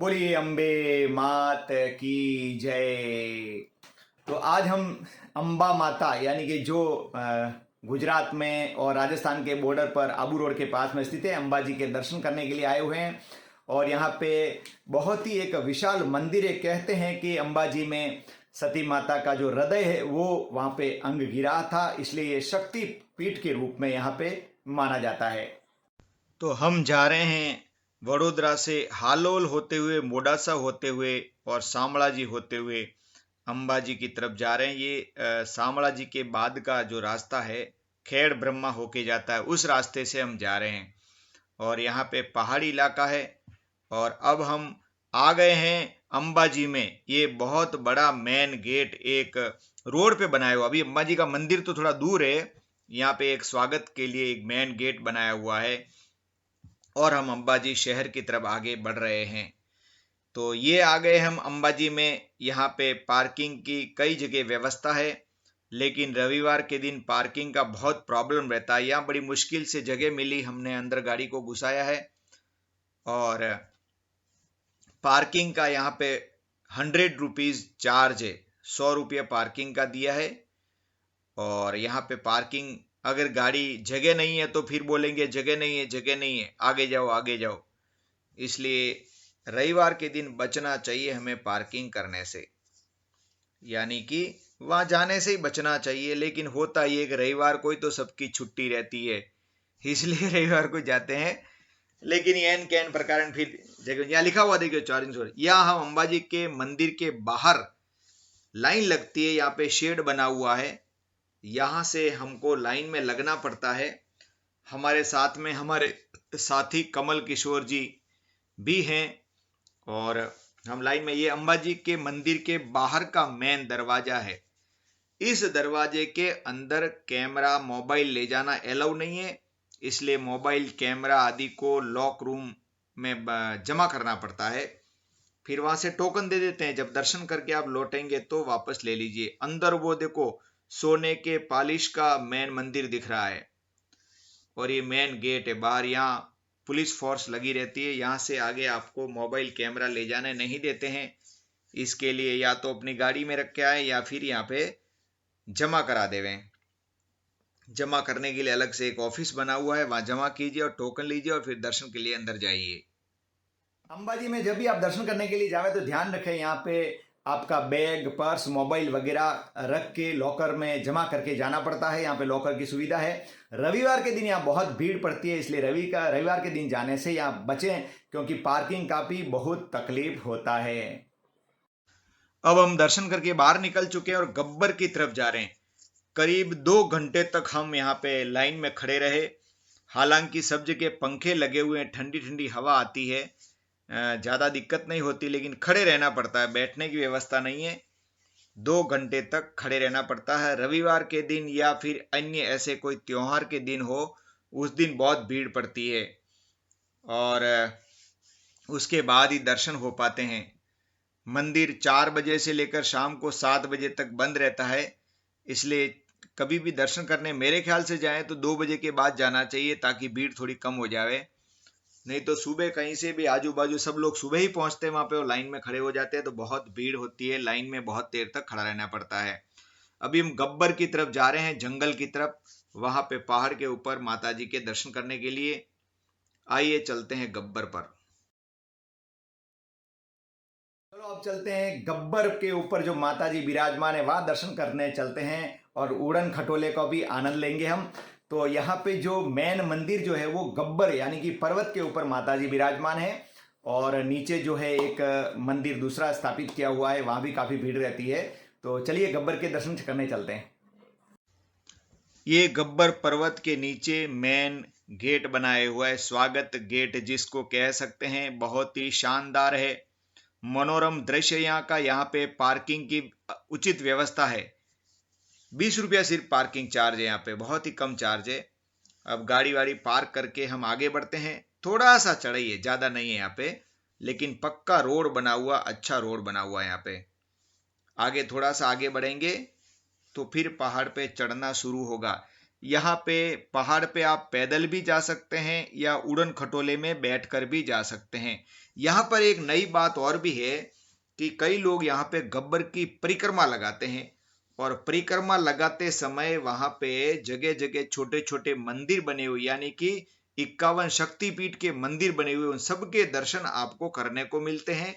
बोलिए अम्बे मात की जय। तो आज हम अम्बा माता यानी कि जो गुजरात में और राजस्थान के बॉर्डर पर आबू रोड के पास में स्थित है अम्बा जी के दर्शन करने के लिए आए हुए हैं। और यहाँ पे बहुत ही एक विशाल मंदिर है। कहते हैं कि अम्बा जी में सती माता का जो हृदय है वो वहाँ पे अंग गिरा था, इसलिए ये शक्ति पीठ के रूप में यहाँ पे माना जाता है। तो हम जा रहे हैं वडोदरा से हालोल होते हुए, मोडासा होते हुए और शामळाजी होते हुए अंबाजी की तरफ जा रहे हैं। ये शामळाजी के बाद का जो रास्ता है खेड़ ब्रह्मा होके जाता है, उस रास्ते से हम जा रहे हैं। और यहाँ पे पहाड़ी इलाका है। और अब हम आ गए हैं अंबाजी में। ये बहुत बड़ा मेन गेट एक रोड पे बनाया हुआ। अभी अंबाजी का मंदिर तो थोड़ा दूर है, यहाँ पे एक स्वागत के लिए एक मेन गेट बनाया हुआ है और हम अंबाजी शहर की तरफ आगे बढ़ रहे हैं। तो ये आ गए हम अंबाजी में। यहाँ पे पार्किंग की कई जगह व्यवस्था है, लेकिन रविवार के दिन पार्किंग का बहुत प्रॉब्लम रहता है। यहाँ बड़ी मुश्किल से जगह मिली, हमने अंदर गाड़ी को घुसाया है। और पार्किंग का यहाँ पे 100 रुपीज चार्ज है, 100 रुपये पार्किंग का दिया है। और यहाँ पे पार्किंग, अगर गाड़ी जगह नहीं है तो फिर बोलेंगे जगह नहीं है, जगह नहीं है, आगे जाओ आगे जाओ। इसलिए रविवार के दिन बचना चाहिए हमें पार्किंग करने से, यानी कि वहां जाने से ही बचना चाहिए। लेकिन होता ये कि रविवार को ही तो सबकी छुट्टी रहती है, इसलिए रविवार को जाते हैं। लेकिन ये एन कैन प्रकार फिर जगह, यहाँ लिखा हुआ देखिए चार्जिंग सोर्स। यहाँ हम अंबाजी के मंदिर के बाहर लाइन लगती है, यहाँ पे शेड बना हुआ है, यहाँ से हमको लाइन में लगना पड़ता है। हमारे साथ में हमारे साथी कमल किशोर जी भी हैं। और हम लाइन में, ये अंबाजी के मंदिर के बाहर का मेन दरवाजा है। इस दरवाजे के अंदर कैमरा मोबाइल ले जाना अलाउ नहीं है, इसलिए मोबाइल कैमरा आदि को लॉक रूम में जमा करना पड़ता है। फिर वहां से टोकन दे देते हैं, जब दर्शन करके आप लौटेंगे तो वापस ले लीजिए। अंदर वो देखो सोने के पॉलिश का मेन मंदिर दिख रहा है और ये मेन गेट है। बाहर यहाँ पुलिस फोर्स लगी रहती है। यहाँ से आगे आपको मोबाइल कैमरा ले जाने नहीं देते हैं। इसके लिए या तो अपनी गाड़ी में रख के आए या फिर यहाँ पे जमा करा देवें। जमा करने के लिए अलग से एक ऑफिस बना हुआ है, वहां जमा कीजिए और टोकन लीजिए और फिर दर्शन के लिए अंदर जाइए। अंबाजी में जब भी आप दर्शन करने के लिए जावे तो ध्यान रखें, यहाँ पे आपका बैग पर्स मोबाइल वगैरह रख के लॉकर में जमा करके जाना पड़ता है। यहाँ पे लॉकर की सुविधा है। रविवार के दिन यहाँ बहुत भीड़ पड़ती है, इसलिए रविवार के दिन जाने से यहाँ बचें, क्योंकि पार्किंग का भी बहुत तकलीफ होता है। अब हम दर्शन करके बाहर निकल चुके हैं और गब्बर की तरफ जा रहे हैं। करीब 2 घंटे तक हम यहाँ पे लाइन में खड़े रहे। हालांकि सब जगह पंखे लगे हुए हैं, ठंडी ठंडी हवा आती है, ज़्यादा दिक्कत नहीं होती, लेकिन खड़े रहना पड़ता है, बैठने की व्यवस्था नहीं है। 2 घंटे तक खड़े रहना पड़ता है। रविवार के दिन या फिर अन्य ऐसे कोई त्योहार के दिन हो, उस दिन बहुत भीड़ पड़ती है और उसके बाद ही दर्शन हो पाते हैं। मंदिर 4 बजे से लेकर शाम को 7 बजे तक बंद रहता है, इसलिए कभी भी दर्शन करने मेरे ख्याल से जाएं तो 2 बजे के बाद जाना चाहिए, ताकि भीड़ थोड़ी कम हो जाए। नहीं तो सुबह कहीं से भी आजू बाजू सब लोग सुबह ही पहुंचते हैं वहां पे और लाइन में खड़े हो जाते हैं, तो बहुत भीड़ होती है, लाइन में बहुत देर तक खड़ा रहना पड़ता है। अभी हम गब्बर की तरफ जा रहे हैं, जंगल की तरफ, वहां पे पहाड़ के ऊपर माता जी के दर्शन करने के लिए। आइए चलते हैं गब्बर पर। चलो अब चलते हैं गब्बर के ऊपर जो माता जी विराजमान है वहां दर्शन करने चलते हैं और उड़न खटोले का भी आनंद लेंगे हम। तो यहाँ पे जो मेन मंदिर जो है वो गब्बर यानी कि पर्वत के ऊपर माता जी विराजमान है। और नीचे जो है एक मंदिर दूसरा स्थापित किया हुआ है, वहां भी काफी भीड़ रहती है। तो चलिए गब्बर के दर्शन करने चलते हैं। ये गब्बर पर्वत के नीचे मेन गेट बनाए हुआ है, स्वागत गेट जिसको कह सकते हैं। बहुत ही शानदार है, मनोरम दृश्य यहाँ का। यहाँ पे पार्किंग की उचित व्यवस्था है। 20 रुपया सिर्फ पार्किंग चार्ज है, यहाँ पे बहुत ही कम चार्ज है। अब गाड़ी वाड़ी पार्क करके हम आगे बढ़ते हैं। थोड़ा सा चढ़ाई है, ज्यादा नहीं है यहाँ पे, लेकिन पक्का रोड बना हुआ, अच्छा रोड बना हुआ है यहाँ पे। आगे थोड़ा सा आगे बढ़ेंगे तो फिर पहाड़ पे चढ़ना शुरू होगा। यहाँ पे पहाड़ पे आप पैदल भी जा सकते हैं या उड़न खटोले में बैठकर भी जा सकते हैं। यहाँ पर एक नई बात और भी है कि कई लोग यहाँ पे गब्बर की परिक्रमा लगाते हैं और परिक्रमा लगाते समय वहां पे जगह जगह छोटे छोटे मंदिर बने हुए, यानी कि 51 शक्तिपीठ के मंदिर बने हुए, उन सबके दर्शन आपको करने को मिलते हैं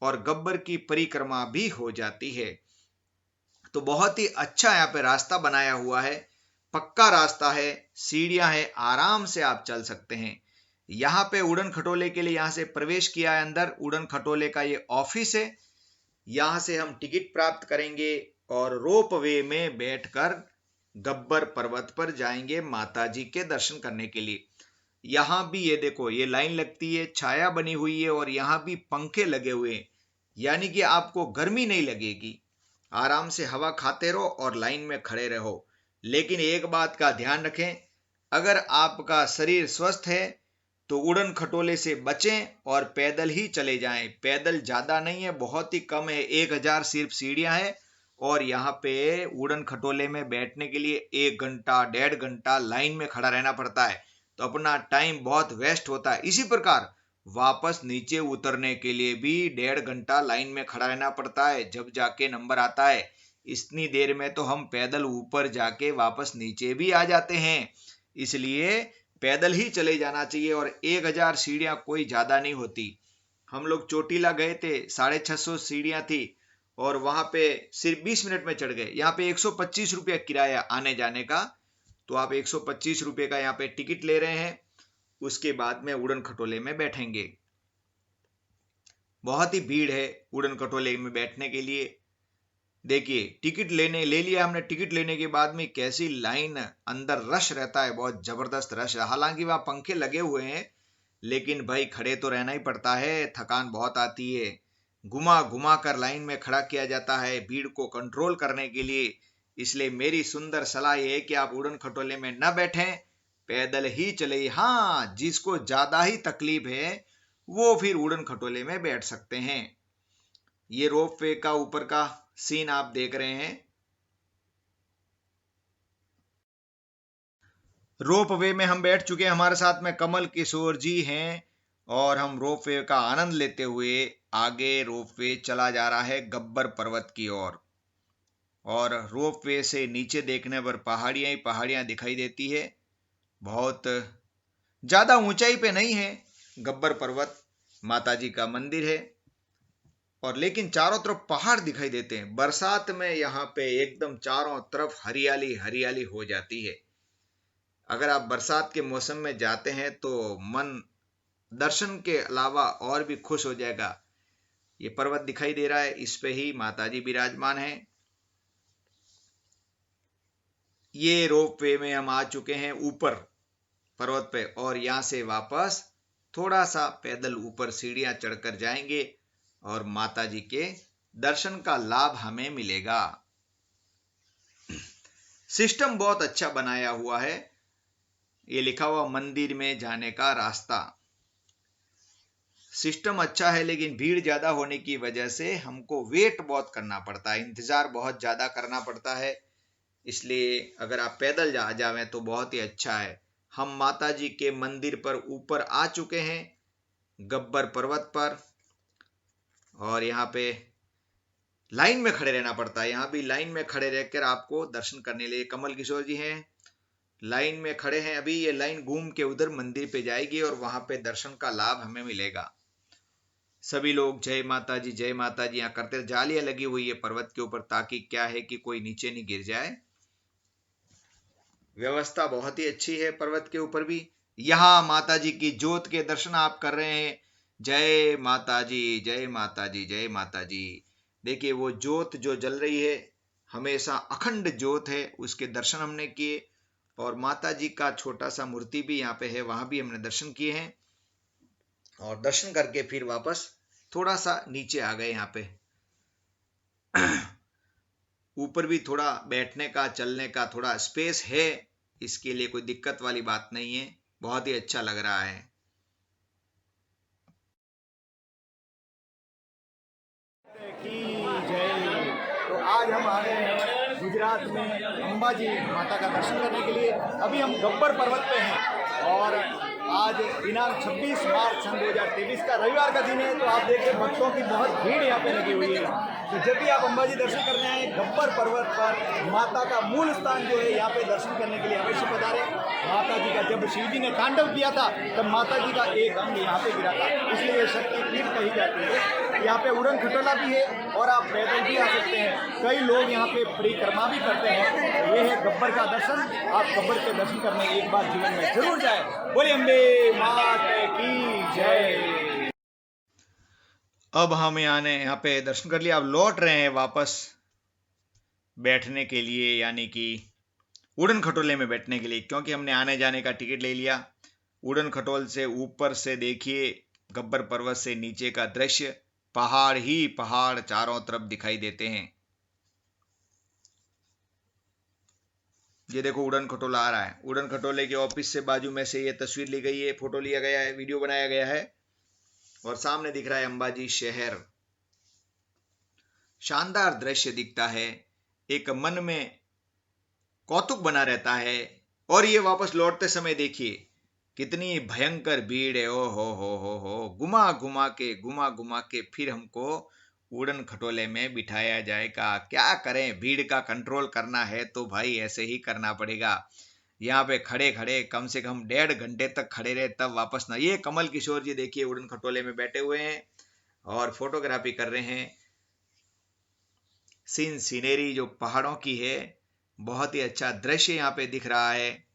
और गब्बर की परिक्रमा भी हो जाती है। तो बहुत ही अच्छा यहाँ पे रास्ता बनाया हुआ है, पक्का रास्ता है, सीढ़ियां हैं, आराम से आप चल सकते हैं। यहाँ पे उड़न खटोले के लिए यहाँ से प्रवेश किया है अंदर, उड़न खटोले का ये ऑफिस है। यहाँ से हम टिकट प्राप्त करेंगे और रोप वे में बैठकर गब्बर पर्वत पर जाएंगे माता जी के दर्शन करने के लिए। यहाँ भी ये देखो, ये लाइन लगती है, छाया बनी हुई है और यहाँ भी पंखे लगे हुए हैं, यानी कि आपको गर्मी नहीं लगेगी। आराम से हवा खाते रहो और लाइन में खड़े रहो। लेकिन एक बात का ध्यान रखें, अगर आपका शरीर स्वस्थ है तो उड़न खटोले से बचें और पैदल ही चले जाएं। पैदल ज्यादा नहीं है, बहुत ही कम है, 1000 सिर्फ सीढ़ियां हैं और यहाँ पे उड़न खटोले में बैठने के लिए 1 घंटा 1.5 घंटा लाइन में खड़ा रहना पड़ता है, तो अपना टाइम बहुत वेस्ट होता है। इसी प्रकार वापस नीचे उतरने के लिए भी 1.5 घंटा लाइन में खड़ा रहना पड़ता है, जब जाके नंबर आता है। इतनी देर में तो हम पैदल ऊपर जाके वापस नीचे भी आ जाते हैं, इसलिए पैदल ही चले जाना चाहिए। और 1000 सीढ़ियां कोई ज्यादा नहीं होती। हम लोग चोटीला गए थे, 650 सीढ़ियां थी और वहां पे सिर्फ 20 मिनट में चढ़ गए। यहाँ पे 125 रुपया किराया आने जाने का, तो आप 125 रुपये का यहाँ पे टिकट ले रहे हैं, उसके बाद में उड़न खटोले में बैठेंगे। बहुत ही भीड़ है उड़न खटोले में बैठने के लिए। देखिए, टिकट ले लिया हमने। टिकट लेने के बाद में कैसी लाइन, अंदर रश रहता है, बहुत जबरदस्त रश है। हालांकि वहां पंखे लगे हुए हैं, लेकिन भाई खड़े तो रहना ही पड़ता है, थकान बहुत आती है। घुमा घुमा कर लाइन में खड़ा किया जाता है भीड़ को कंट्रोल करने के लिए। इसलिए मेरी सुंदर सलाह यह है कि आप उड़न खटोले में न बैठें, पैदल ही चले। हाँ, जिसको ज्यादा ही तकलीफ है वो फिर उड़न खटोले में बैठ सकते हैं। ये रोप वे का ऊपर का सीन आप देख रहे हैं। रोप वे में हम बैठ चुके हैं, हमारे साथ में कमल किशोर जी हैं और हम रोप वे का आनंद लेते हुए आगे रोप वे चला जा रहा है गब्बर पर्वत की ओर। और रोप वे से नीचे देखने पर पहाड़ियां ही पहाड़ियां दिखाई देती है। बहुत ज्यादा ऊंचाई पे नहीं है गब्बर पर्वत, माता जी का मंदिर है, और लेकिन चारों तरफ पहाड़ दिखाई देते हैं। बरसात में यहाँ पे एकदम चारों तरफ हरियाली हरियाली हो जाती है। अगर आप बरसात के मौसम में जाते हैं तो मन दर्शन के अलावा और भी खुश हो जाएगा। ये पर्वत दिखाई दे रहा है, इस पे ही माताजी विराजमान है। ये रोप वे में हम आ चुके हैं ऊपर पर्वत पे, और यहां से वापस थोड़ा सा पैदल ऊपर सीढ़ियां चढ़कर जाएंगे और माता जी के दर्शन का लाभ हमें मिलेगा। सिस्टम बहुत अच्छा बनाया हुआ है। ये लिखा हुआ मंदिर में जाने का रास्ता। सिस्टम अच्छा है, लेकिन भीड़ ज्यादा होने की वजह से हमको वेट बहुत करना पड़ता है, इंतजार बहुत ज्यादा करना पड़ता है। इसलिए अगर आप पैदल जा जावें तो बहुत ही अच्छा है। हम माता जी के मंदिर पर ऊपर आ चुके हैं गब्बर पर्वत पर, और यहाँ पे लाइन में खड़े रहना पड़ता है। यहाँ भी लाइन में खड़े रहकर आपको दर्शन करने लिए कमल किशोर जी हैं, लाइन में खड़े हैं। अभी ये लाइन घूम के उधर मंदिर पे जाएगी और वहां पे दर्शन का लाभ हमें मिलेगा। सभी लोग जय माता जी जय माता जी यहाँ करते। जालियां लगी हुई है पर्वत के ऊपर, ताकि क्या है कि कोई नीचे नहीं गिर जाए। व्यवस्था बहुत ही अच्छी है पर्वत के ऊपर भी। यहाँ माता जी की ज्योत के दर्शन आप कर रहे हैं। जय माता जी जय माता जी जय माता जी। देखिए, वो ज्योत जो जल रही है, हमेशा अखंड ज्योत है, उसके दर्शन हमने किए। और माता जी का छोटा सा मूर्ति भी यहाँ पे है, वहां भी हमने दर्शन किए हैं। और दर्शन करके फिर वापस थोड़ा सा नीचे आ गए। यहाँ पे ऊपर भी थोड़ा बैठने का चलने का थोड़ा स्पेस है, इसके लिए कोई दिक्कत वाली बात नहीं है। बहुत ही अच्छा लग रहा है। की जय। तो आज हम आ गए हैं गुजरात में अंबाजी माता का दर्शन करने के लिए। अभी हम गब्बर पर्वत पे हैं और आज दिनांक 26 मार्च सन 2023 का रविवार का दिन है। तो आप देखिए भक्तों की बहुत भीड़ यहाँ पे लगी हुई है। तो जब भी आप अंबाजी दर्शन करने आए गब्बर पर्वत पर माता का मूल स्थान जो है यहाँ पे दर्शन करने के लिए अवश्य पधारें। माता जी का जब शिव जी ने तांडव किया था तब माता जी का एक अंग यहाँ पे गिरा था, इसलिए शक्तिपीठ कही जाती है। यहाँ पे उड़न खटोला भी है और आप पैदल भी आ सकते हैं। कई लोग यहाँ पे परिक्रमा भी करते हैं। ये है गब्बर का दर्शन। आप गब्बर के दर्शन करने एक बार जीवन में जरूर जाए। बोले अम्बे माता की जय। अब हम यहाँ पे दर्शन कर लिया, अब लौट रहे हैं वापस बैठने के लिए, यानी कि उड़न खटोले में बैठने के लिए, क्योंकि हमने आने जाने का टिकट ले लिया। उड़न खटोल से ऊपर से देखिए गब्बर पर्वत से नीचे का दृश्य, पहाड़ ही पहाड़ चारों तरफ दिखाई देते हैं। ये देखो उड़न खटोला आ रहा है। उड़न खटोले के ऑफिस से बाजू में से ये तस्वीर ली गई है, फोटो लिया गया है, वीडियो बनाया गया है और सामने दिख रहा है अंबाजी शहर। शानदार दृश्य दिखता है, एक मन में कौतुक बना रहता है। और ये वापस लौटते समय देखिए कितनी भयंकर भीड़ है। ओ हो, घुमा घुमा के फिर हमको उड़न खटोले में बिठाया जाएगा। क्या करें, भीड़ का कंट्रोल करना है तो भाई ऐसे ही करना पड़ेगा। यहाँ पे खड़े खड़े कम से कम 1.5 घंटे तक खड़े रहे तब वापस ना। ये कमल किशोर जी देखिए उड़न खटोले में बैठे हुए हैं और फोटोग्राफी कर रहे हैं। सीनरी जो पहाड़ों की है, बहुत ही अच्छा दृश्य यहाँ पे दिख रहा है।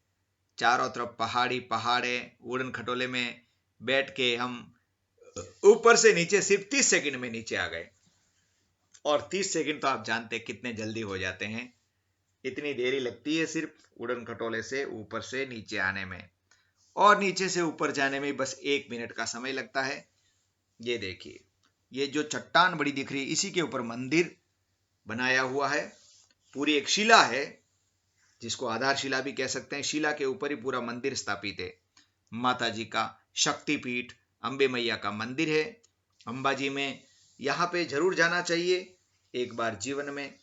चारों तरफ पहाड़ी पहाड़ है। उड़न खटोले में बैठ के हम ऊपर से नीचे सिर्फ 30 सेकंड में नीचे आ गए। और 30 सेकंड तो आप जानते हैं कितने जल्दी हो जाते हैं। इतनी देरी लगती है सिर्फ उड़न खटोले से ऊपर से नीचे आने में, और नीचे से ऊपर जाने में बस 1 मिनट का समय लगता है। ये देखिए, ये जो चट्टान बड़ी दिख रही है इसी के ऊपर मंदिर बनाया हुआ है। पूरी एक शिला है जिसको आधारशिला भी कह सकते हैं। शिला के ऊपर ही पूरा मंदिर स्थापित है। माता जी का शक्तिपीठ, अंबे मैया का मंदिर है अंबाजी में। यहाँ पे जरूर जाना चाहिए एक बार जीवन में।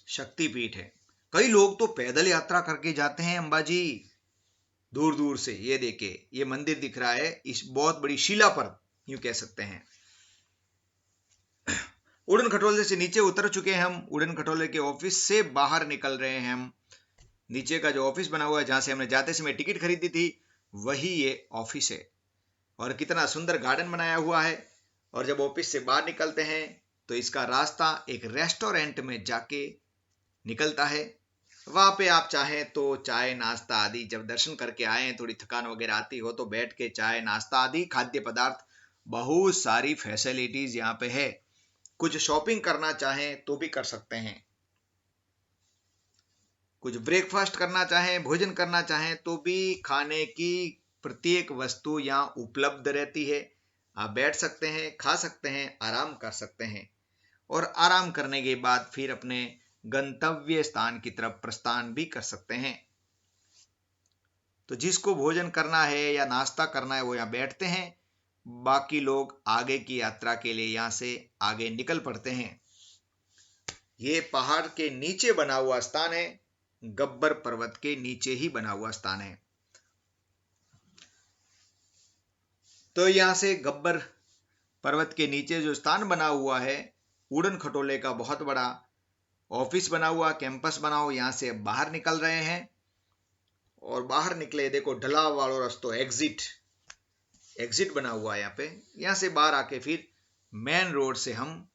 शक्तिपीठ है। कई लोग तो पैदल यात्रा करके जाते हैं अंबाजी दूर दूर से। ये देखिए ये मंदिर दिख रहा है इस बहुत बड़ी शिला पर, यूं कह सकते हैं। उड़न खटोले से नीचे उतर चुके हैं हम। उड़न खटोले के ऑफिस से बाहर निकल रहे हैं हम। नीचे का जो ऑफिस बना हुआ है जहां से हमने जाते समय टिकट खरीदी थी वही ये ऑफिस है। और कितना सुंदर गार्डन बनाया हुआ है। और जब ऑफिस से बाहर निकलते हैं तो इसका रास्ता एक रेस्टोरेंट में जाके निकलता है। वहां पे आप चाहें तो चाय नाश्ता आदि, जब दर्शन करके आए थोड़ी थकान वगैरह आती हो तो बैठ के चाय नाश्ता आदि खाद्य पदार्थ, बहुत सारी फैसिलिटीज यहाँ पे है। कुछ शॉपिंग करना चाहें तो भी कर सकते हैं। कुछ ब्रेकफास्ट करना चाहें, भोजन करना चाहें तो भी खाने की प्रत्येक वस्तु यहाँ उपलब्ध रहती है। आप बैठ सकते हैं, खा सकते हैं, आराम कर सकते हैं और आराम करने के बाद फिर अपने गंतव्य स्थान की तरफ प्रस्थान भी कर सकते हैं। तो जिसको भोजन करना है या नाश्ता करना है वो यहाँ बैठते हैं। बाकी लोग आगे की यात्रा के लिए यहाँ से आगे निकल पड़ते हैं। ये पहाड़ के नीचे बना हुआ स्थान है, गब्बर पर्वत के नीचे ही बना हुआ स्थान है। तो यहां से गब्बर पर्वत के नीचे जो स्थान बना हुआ है, उड़न खटोले का बहुत बड़ा ऑफिस बना हुआ, कैंपस बना हुआ, यहां से बाहर निकल रहे हैं। और बाहर निकले देखो ढलाव वालों रास्तों, एग्जिट बना हुआ है यहाँ पे। यहां से बाहर आके फिर मेन रोड से हम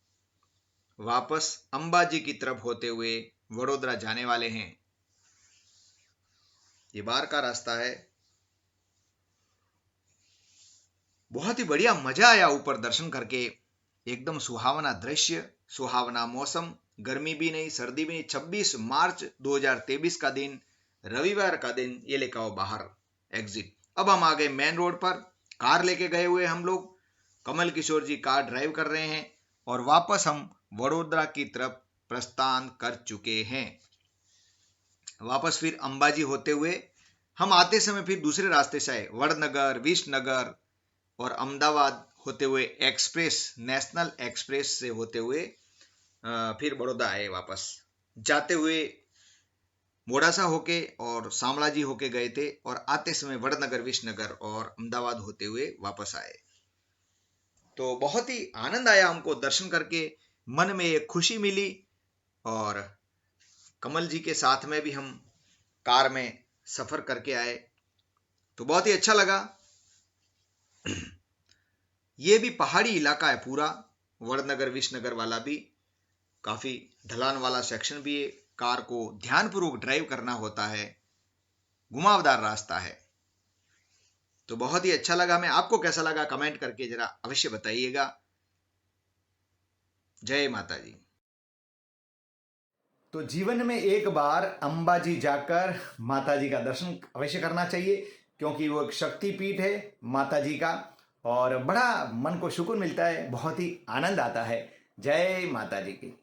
वापस अंबाजी की तरफ होते हुए वडोदरा जाने वाले हैं। ये बाहर का रास्ता है। बहुत ही बढ़िया, मजा आया ऊपर दर्शन करके। एकदम सुहावना दृश्य, सुहावना मौसम, गर्मी भी नहीं सर्दी भी नहीं। 26 मार्च 2023 का दिन, रविवार का दिन। ये लिखा हो बाहर एग्जिट। अब हम आ गए मेन रोड पर। कार लेके गए हुए हम लोग, कमल किशोर जी कार ड्राइव कर रहे हैं और वापस हम वडोदरा की तरफ प्रस्थान कर चुके हैं। वापस फिर अंबाजी होते हुए हम आते समय फिर दूसरे रास्ते से आए, वडनगर, विसनगर और अहमदाबाद होते हुए एक्सप्रेस, नेशनल एक्सप्रेस से होते हुए फिर बड़ौदा आए वापस। जाते हुए मोड़ासा होके और शामलाजी होके गए थे और आते समय वड़नगर, विसनगर और अहमदाबाद होते हुए वापस आए। तो बहुत ही आनंद आया हमको दर्शन करके, मन में एक खुशी मिली। और कमल जी के साथ में भी हम कार में सफर करके आए, तो बहुत ही अच्छा लगा। ये भी पहाड़ी इलाका है पूरा, वड़नगर विसनगर वाला भी काफी ढलान वाला सेक्शन भी है। कार को ध्यानपूर्वक ड्राइव करना होता है, घुमावदार रास्ता है। तो बहुत ही अच्छा लगा। मैं आपको कैसा लगा कमेंट करके जरा अवश्य बताइएगा। जय माता जी। तो जीवन में एक बार अंबाजी जाकर माता जी का दर्शन अवश्य करना चाहिए, क्योंकि वो एक शक्तिपीठ है माता जी का, और बड़ा मन को सुकून मिलता है, बहुत ही आनंद आता है। जय माता जी की।